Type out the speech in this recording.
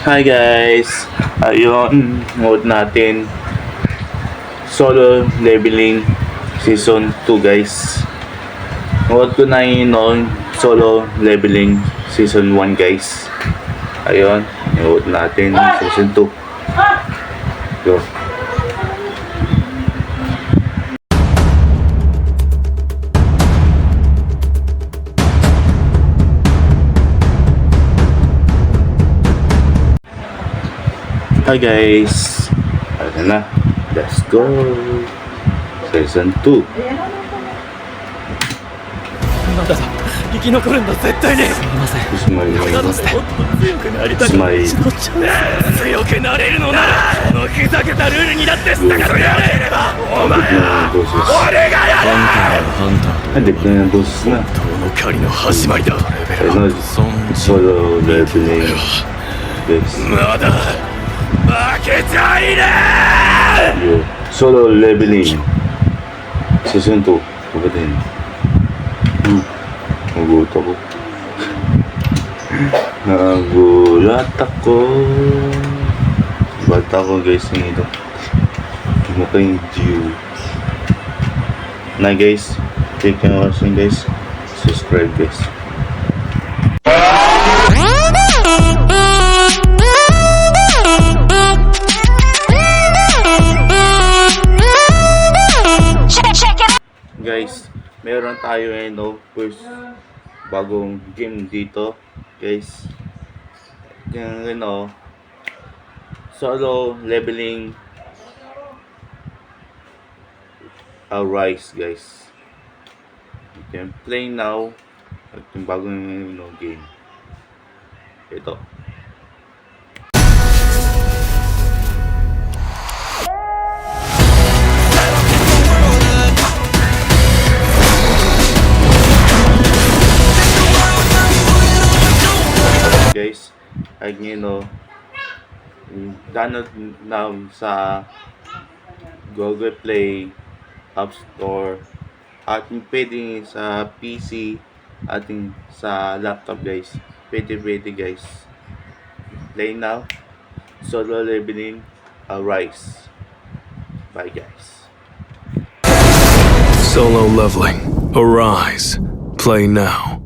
Hi guys! Ayun, mode natin Solo Leveling Season 2 guys. Mode ko na yun Solo Leveling Season 1 guys. Ayun, mode natin Season 2. Go. Hi guys! Ano na? Let's go! Season 2. まだだ生き残るんだ絶対にすみません Smile ただもっと強くなりたい Smile 強くなれるのならこのふざけたルールにだって従ってやれればお前は俺がやるハンター Adik na yung boses na. この狩りの始まりだ Ano? Solo Leveling guys. まだ負けちゃいね Yo. Solo Leveling Season 2. Kapatid. Nagulat ako. Nagulat ako. Ba't ako guys ng ito? Mukhang Jew. Na guys. Thank you for watching guys. Subscribe guys. Guys, meron tayo first bagong game dito, guys. Yung Solo Leveling Arise, guys. You can play now at yung bagong game. Ito. Guys, ay download now sa Google Play, App Store, at pwede sa PC, at sa laptop guys. Pwede guys. Play now, Solo Leveling Arise. Bye guys. Solo Leveling. Arise. Play now.